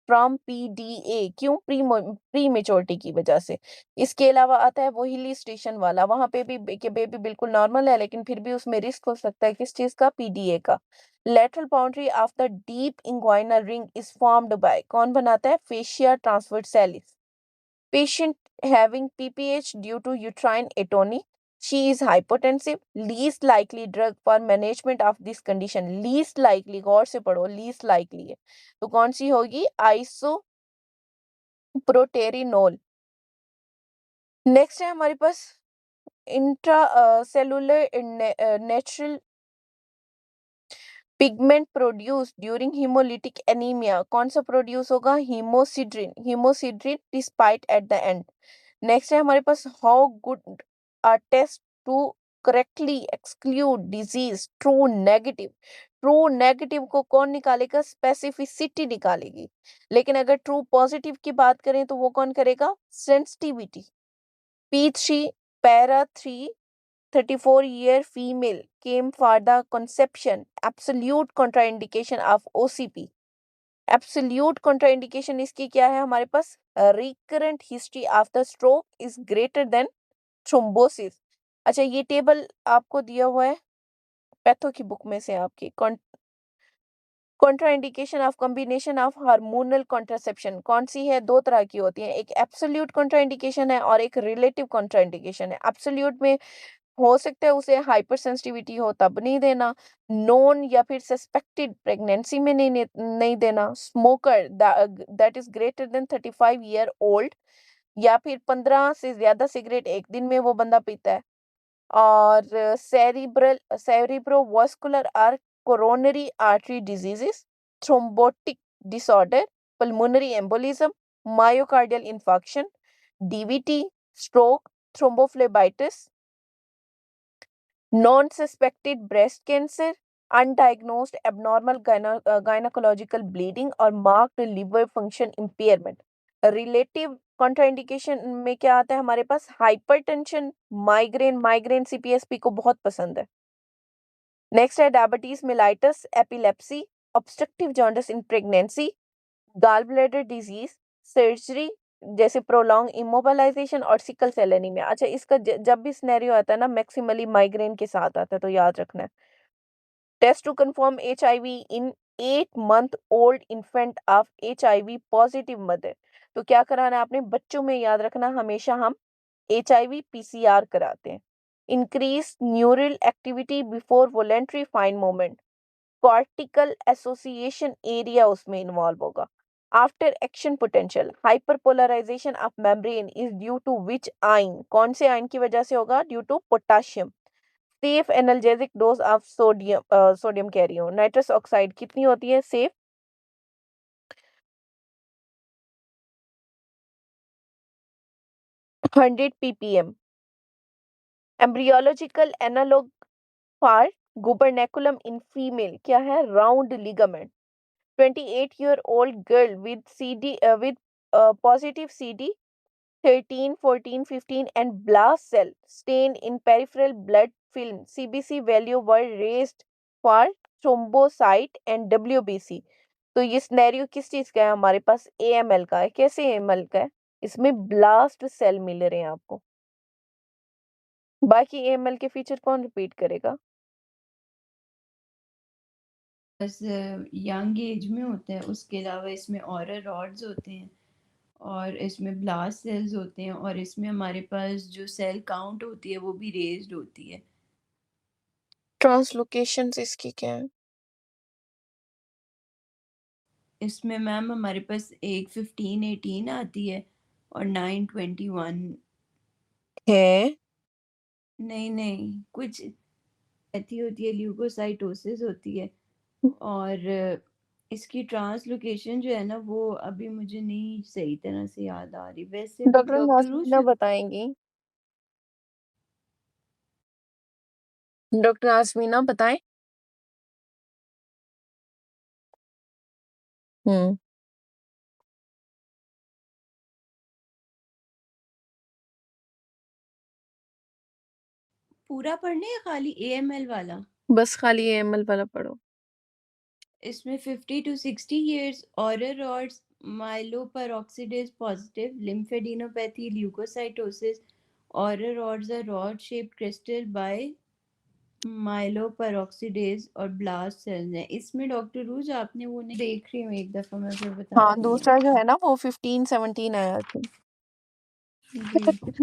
फ्रॉम पीडीए, क्यों, प्री मेच्योरिटी की वजह से. इसके अलावा आता है वो हिली स्टेशन वाला, वहां पे भी बेबी बिल्कुल नॉर्मल है लेकिन फिर भी उसमें रिस्क हो सकता है, किस चीज का, पीडीए का. Lateral boundary of the deep inguinal ring is formed by, कौन बनाता है, fascia transversalis. Patient having PPH due to uterine atony. She is hypotensive. Least likely drug for management of this condition. Least likely, गौर से पढ़ो, least likely है तो कौन सी होगी, आइसोप्रोटेरिनोल. Next है हमारे पास intra cellular natural pigment produce during haemolytic anaemia, कौन सा प्रोड्यूस होगा, haemosiderin despite at the end. Next है हमारे पास, how good a test to correctly exclude disease, true negative. True negative को कौन निकालेगा, स्पेसिफिसिटी निकालेगी. लेकिन अगर ट्रू पॉजिटिव की बात करें तो वो कौन करेगा, sensitivity. P3 para 3 34-year female came for the conception. Absolute contraindication of OCP. Absolute contraindication इसकी क्या है हमारे पास, recurrent history of the stroke is greater than thrombosis. अच्छा, ये टेबल आपको दिया हुआ है पैथो की बुक में से आपकी. Contraindication of combination of hormonal contraception कौन सी है, दो तरह की होती है, एक एब्सोल्यूट कॉन्ट्राइंडिकेशन है और एक रिलेटिव कॉन्ट्राइंडिकेशन है. एब्सोल्यूट में हो सकता है उसे हाइपर सेंसिटिविटी हो तब नहीं देना, नोन या फिर सस्पेक्टेड प्रेगनेंसी में नहीं देना, smoker that is greater then 35 year old, या फिर 15 से ज्यादा सिगरेट एक दिन में वो बंदा पीता है, और cerebrovascular or coronary artery diseases, thrombotic disorder, pulmonary embolism, myocardial infarction, DVT, stroke, thrombophlebitis, non-suspected breast cancer, undiagnosed abnormal gynecological bleeding और marked liver function impairment. Relative contraindication में क्या आता है हमारे पास? हाइपरटेंशन, माइग्रेन सीपीएसपी को बहुत पसंद है. नेक्स्ट है diabetes mellitus, epilepsy, obstructive jaundice in pregnancy, gall bladder disease, surgery जैसे प्रोलॉन्ग इमोबिलाइजेशन और सिकल सेल एनीमिया. अच्छा, इसका जब भी सिनेरियो आता है ना मैक्सिमली माइग्रेन के साथ आता है, तो याद रखना है. Test to confirm HIV in 8 month old infant of HIV positive mother. तो क्या कराना है आपने बच्चों में? याद रखना हमेशा हम एचआईवी पीसीआर कराते हैं. Increase neural activity before voluntary fine movement, cortical association area उसमें इन्वॉल्व होगा. After action potential, hyperpolarization of membrane is due to which ion? कौन से आयन की वजह से होगा? Due to potassium. Safe analgesic dose of sodium carrion. Nitrous oxide कितनी होती है safe? 100 ppm. Embryological analogue for gubernaculum in female क्या है? Round ligament. 28-year-old girl with positive CD 13, 14, 15 and blast cell stain in peripheral blood film CBC value were raised for thrombocyte and WBC. तो ये scenario किस चीज का है हमारे पास? AML का है. कैसे AML का है? इसमें ब्लास्ट सेल मिल रहे हैं आपको. बाकी AML के फीचर कौन रिपीट करेगा? बस यंग एज में होता है, उसके अलावा इसमें ऑरल रॉड्स होते हैं और इसमें ब्लास्ट सेल्स होते हैं और इसमें हमारे पास जो सेल काउंट होती है वो भी रेज्ड होती है. ट्रांसलोकेशंस इसकी क्या है? इसमें मैम हमारे पास 8 15 18 आती है और 9 21. है नहीं नहीं, कुछ ऐसी होती है, ल्यूकोसाइटोसिस होती है. और इसकी ट्रांसलोकेशन जो है ना वो अभी मुझे नहीं सही तरह से याद आ रही. वैसे डॉक्टर डॉक्टर नाज़मीना रूज बताएंगी. डॉक्टर नाज़मीना बताएं. हम्म. पूरा पढ़ने या खाली एएमएल वाला? बस खाली AML वाला पढ़ो. इसमें 50 to 60 years, oral rods, myeloperoxidase positive, lymphadenopathy, leukocytosis. Oral rods are rod-shaped crystal by myeloperoxidase और blast cells हैं. इसमें डॉक्टर रूज आपने वो नहीं देख रही हूँ, एक दफ़ा मैं फिर बता हाँ, रही दूसरा हूँ. जो है ना वो 15-17 आया था. जी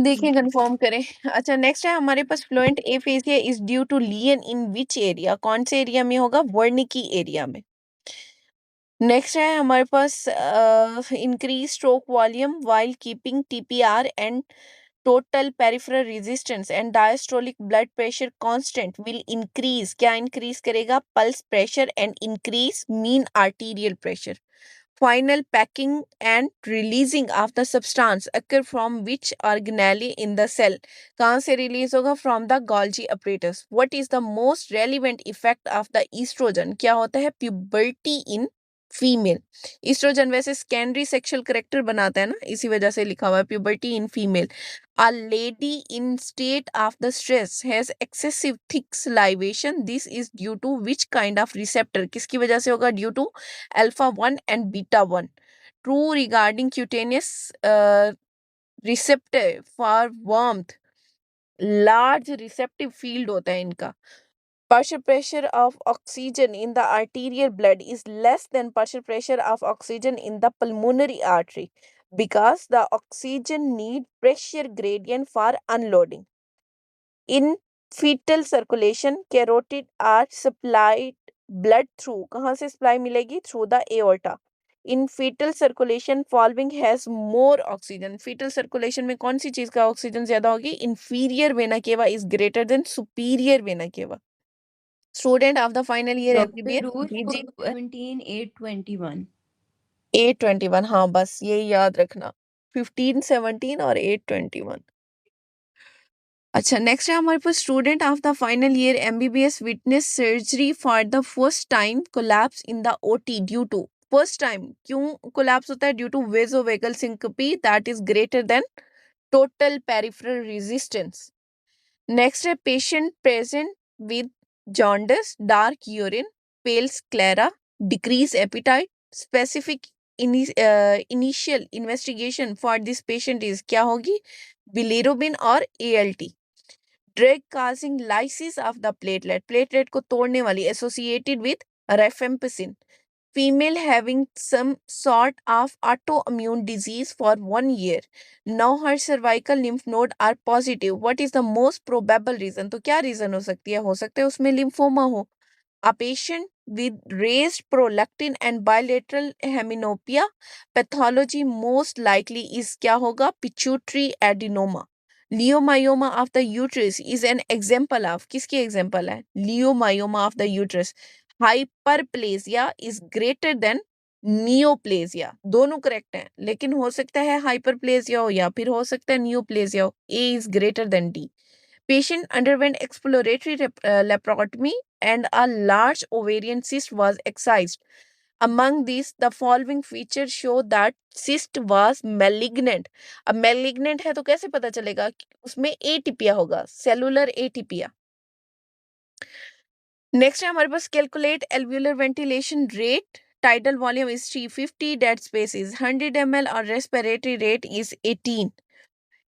देखिए कंफर्म करें. अच्छा, नेक्स्ट है हमारे पास fluent aphasia is due to lesion in which area? कौन से एरिया में होगा? वर्निकी एरिया में. नेक्स्ट है हमारे पास increase stroke volume while keeping TPR and total peripheral resistance and diastolic blood pressure constant will increase. क्या increase करेगा? pulse pressure and increase mean arterial pressure. Final packing and releasing of the substance occur from which organelle in the cell? कहाँ से release होगा? From the Golgi apparatus. What is the most relevant effect of the estrogen? क्या होता है? puberty in female. Oestrogen वैसे secondary sexual character बनाता है ना, इसी वजह से लिखा हुआ है puberty in female. A lady in state of the stress has excessive thick salivation. This is due to which kind of receptor? किसकी वजह से होगा? Due to alpha 1 and beta 1. True regarding cutaneous receptor for warmth. Large receptive field होता है इनका. Partial pressure of oxygen in the arterial blood is less than partial pressure of oxygen in the pulmonary artery because the oxygen need pressure gradient for unloading. In fetal circulation, carotid are supplied blood through. कहाँ से supply मिलेगी? Through the aorta. In fetal circulation following has more oxygen. fetal circulation में कौन सी चीज का oxygen ज्यादा होगी? inferior vena cava is greater than superior vena cava. Student of the final year doctor MBBS rule DG 17 8 21 821, हाँ बस यही याद रखना, 15 17 और 821. अच्छा, नेक्स्ट है हमारे पास student of the final year MBBS witness surgery for the first time collapse in the OT due to, first time क्यों कोलैप्स होता है? Due to vasovagal syncope that is greater than total peripheral resistance. Next है patient present with jaundice, dark urine, pale sclera, decreased appetite. Specific initial investigation for this patient is क्या होगी? Bilirubin और ALT. Drug causing lysis of the platelet, platelet को तोड़ने वाली, associated with rifampicin. Female having some sort of autoimmune disease for 1 year. Now her cervical lymph node are positive. What is the most probable reason? तो क्या reason हो सकती है? हो सकता है उसमें लिम्फोमा हो. A patient with raised prolactin and bilateral heminopia. Pathology most likely is क्या होगा? Pituitary adenoma. Leiomyoma of the uterus is an example of, किसकी example है? Leiomyoma of the uterus. Hyperplasia is greater than neoplasia. दोनों correct हैं, लेकिन हो सकता है हाइपरप्लेसिया हो या फिर हो सकता है नियोप्लेसिया हो. A is greater than D. Patient underwent exploratory laparotomy and a large ovarian cyst was excised. Among these, the following features show that cyst was malignant. अब malignant है तो कैसे पता चलेगा? उसमें एटिपिया होगा, सेलुलर एटिपिया. नेक्स्ट है हमारे पास calculate alveolar ventilation rate. Tidal volume is 350, dead space is 100 ml और रेस्पिरेटरी रेट इज 18.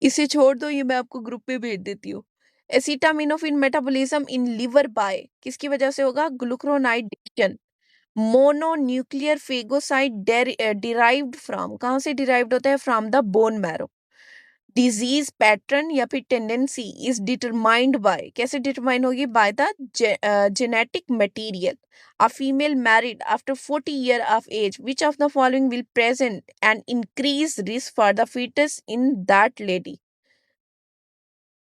इसे छोड़ दो, ये मैं आपको ग्रुप में भेज देती हूँ. Acetaminophen metabolism in liver by किसकी वजह से होगा? Glucuronide division. Mononuclear phagocyte derived from, कहाँ से डिराइव्ड होता है? From the bone marrow. Disease pattern या फिर टेंडेंसी इज डिटरमाइंड बाय, कैसे डिटरमाइन होगी? By the genetic material. A female married after 40 year of age, which of the following will present and increase risk for the foetus in that lady?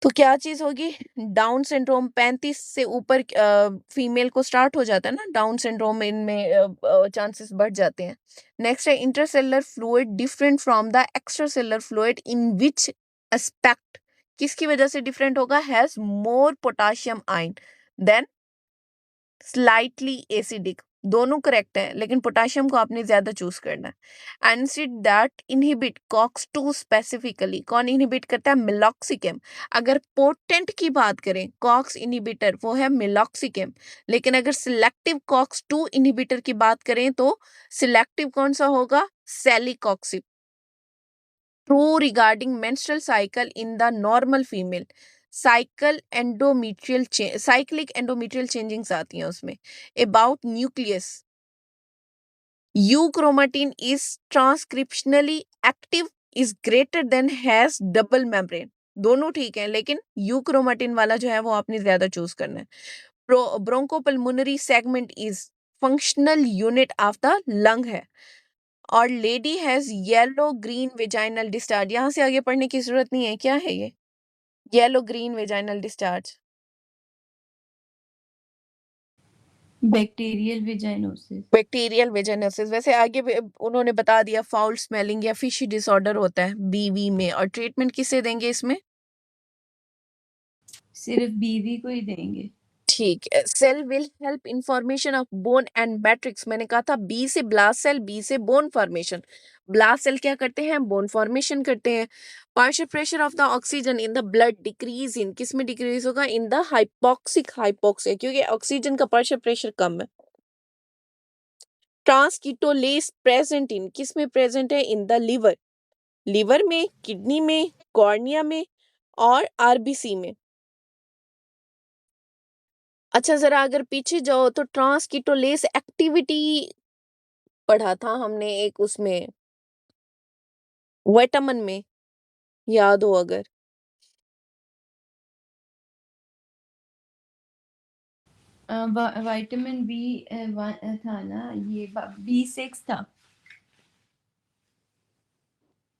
तो क्या चीज होगी? Down syndrome. 35 से ऊपर female को start हो जाता है ना डाउन सिंड्रोम, इनमें चांसेस बढ़ जाते हैं. नेक्स्ट है intercellular fluid different from the extracellular fluid in which aspect, किसकी वजह से डिफरेंट होगा? Has more potassium ion than slightly acidic. दोनों करेक्ट है, लेकिन पोटाशियम को आपने ज्यादा चूज करना है. NSAID that inhibit COX two specifically, कौन इनहिबिट करता है? मिलॉक्सिकेम. अगर पोटेंट की बात करें, कॉक्स इनहिबिटर वो है मिलॉक्सिकेम, लेकिन अगर सिलेक्टिव कॉक्स2 इनहिबिटर की बात करें तो सिलेक्टिव कौन सा होगा? सेलिकॉक्सिब. True regarding menstrual cycle in the normal female. cyclic endometrial changings आती हैं उसमें. About nucleus. Euchromatin is transcriptionally active, is greater than, has double membrane. दोनों ठीक है, लेकिन यूक्रोमाटिन वाला जो है वो आपने ज्यादा चूज करना है. Bronchopulmonary segment is functional unit of the lung है. और lady has yellow green vaginal discharge. यहाँ से आगे पढ़ने की जरूरत नहीं है. क्या है ये? Yellow green vaginal discharge. Bacterial vaginosis. Bacterial vaginosis. वैसे आगे उन्होंने बता दिया फाउल स्मेलिंग या फिशी डिसऑर्डर होता है बीवी में. और ट्रीटमेंट किसे देंगे इसमें? सिर्फ बीवी को ही देंगे. ठीक है. Cell will help information of bone and matrix. मैंने कहा था बी से ब्लास्ट सेल, बी से बोन फॉर्मेशन. ब्लास्ट सेल क्या करते हैं? बोन फॉर्मेशन करते हैं. Partial pressure of the oxygen in the blood decrease in, किस में डिक्रीज होगा? इन द हाइपोक्सिया, क्योंकि ऑक्सीजन का पार्शियल प्रेशर कम है. ट्रांसकीटोलेस प्रेजेंट इन, किस में प्रेजेंट है? In the liver. लिवर में, किडनी में, कॉर्निया में और आरबीसी में. अच्छा, जरा अगर पीछे जाओ तो ट्रांसकीटोलेस एक्टिविटी पढ़ा था हमने एक उसमें विटामिन में, याद हो अगर. विटामिन बी था ना, ये B6 था.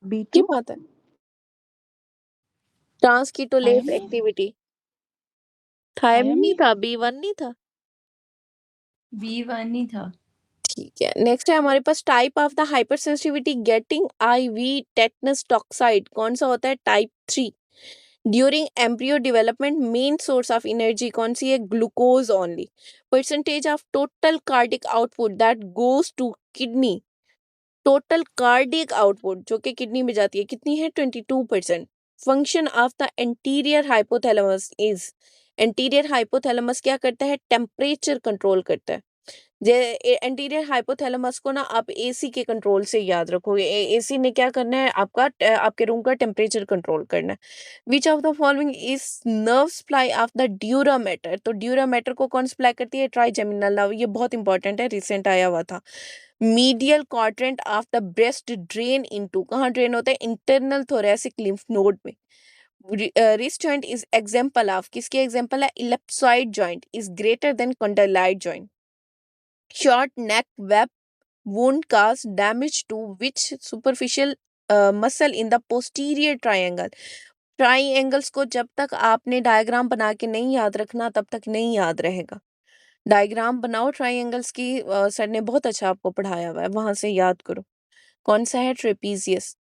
की B2 बात है। ट्रांसकीटोलेस थायमिन एक्टिविटी थायमिन नहीं थायमिन था, B1 नहीं था। B1 ही था। ठीक है, नेक्स्ट है हमारे पास type of the hyper sensitivity getting IV tetanus toxoid कौन सा होता है? Type 3। During embryo development main source of energy कौन सी है? Glucose only. Percentage of total cardiac output that goes to kidney, total cardiac output जो कि kidney में जाती है कितनी है? 22%। Function of the anterior hypothalamus is, anterior hypothalamus क्या करता है? टेम्परेचर कंट्रोल करता है। जे एंटीरियर हाइपोथैलेमस को ना आप एसी के कंट्रोल से याद रखोगे। एसी ने क्या करना है? आपके रूम का टेम्परेचर कंट्रोल करना है। Which of the following is nerve supply of the dura mater? तो ड्यूरा मैटर को कौन सप्लाई करती है? Trigeminal nerve. ये बहुत इंपॉर्टेंट है, रिसेंट आया हुआ था। Medial quadrant of the breast drain into, कहाँ ड्रेन होता है? इंटरनल थोरेसिक लिम्फ नोड में। Wrist joint is example of, किसकी एग्जांपल है? Ellipsoid joint is greater than condyloid joint. Short neck web wound cause damage to which superficial muscle in the posterior triangle? ट्राइएंगल्स को जब तक आपने diagram बना के नहीं याद रखना तब तक नहीं याद रहेगा। डायग्राम बनाओ ट्राइएंगल्स की, सर ने बहुत अच्छा आपको पढ़ाया हुआ है, वहां से याद करो। कौन सा है? ट्रेपीजियस।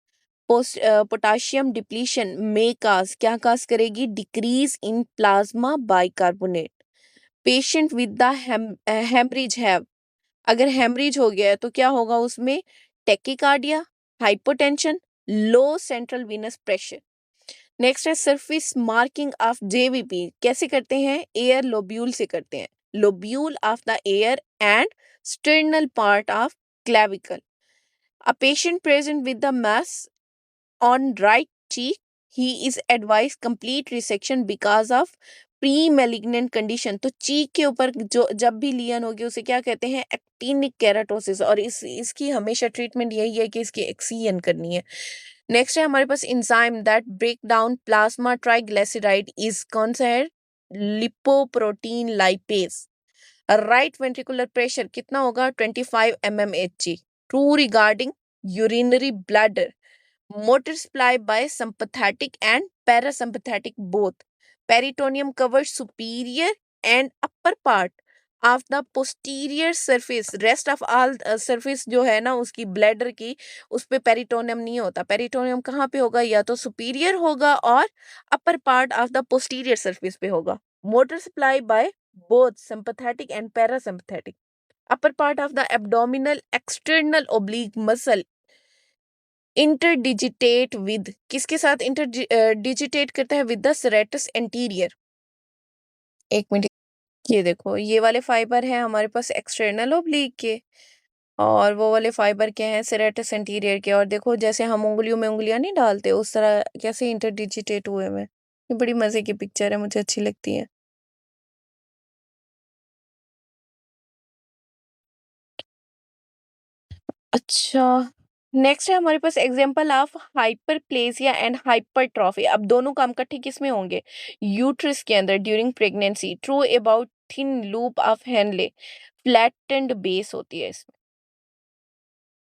पोटाशियम डिप्लीशन में काज, क्या काज करेगी? Decrease in plasma bicarbonate. Patient with the haemorrhage have, अगर हेमरेज हो गया है तो क्या होगा उसमें? Tachycardia, hypotension, low central venous pressure. Next है सरफेस मार्किंग ऑफ जेवीपी, कैसे करते हैं? एयर लोब्यूल से करते हैं। Lobule of the ear and sternal part of clavicle. A patient present with the mass on right cheek, he is advised complete resection because of pre-malignant condition। तो चीक के ऊपर जो जब भी लियन होगी उसे क्या कहते हैं? Actinic keratosis. और इसकी हमेशा ट्रीटमेंट यही है कि इसकी एक्सीजन करनी है। नेक्स्ट है हमारे पास enzyme that break down plasma triglyceride is, कौन सा है? Lipoprotein lipase. Right ventricular pressure कितना होगा? 25 mmHg। True regarding urinary bladder. motor supply by sympathetic and parasympathetic both. Peritoneum covers superior and upper part of the posterior surface. Rest of all surface जो है ना उसकी bladder की, उस पे peritoneum नहीं होता। पेरिटोनियम कहाँ पे होगा? या तो सुपीरियर होगा और upper part of the posterior surface पे होगा। Motor supply by both sympathetic and parasympathetic. Upper part of the abdominal external oblique muscle interdigitate with, किसके साथ इंटरडिजिटेट करता है? With the serratus anterior. एक मिनट, ये देखो ये वाले फाइबर हैं हमारे पास एक्सटर्नल ओब्लिक के, और वो वाले फाइबर क्या हैं? सेरेटस एंटीरियर के। और देखो जैसे हम उंगलियों में उंगलियां नहीं डालते उस तरह कैसे इंटरडिजिटेट हुए हुए। ये बड़ी मजे की पिक्चर है, मुझे अच्छी लगती है। अच्छा, नेक्स्ट है हमारे पास example of hyperplasia and hypertrophy. अब दोनों काम इकट्ठे किस में होंगे? यूट्रस के अंदर during pregnancy. True about thin loop of Henle, flattened base होती है इसमें।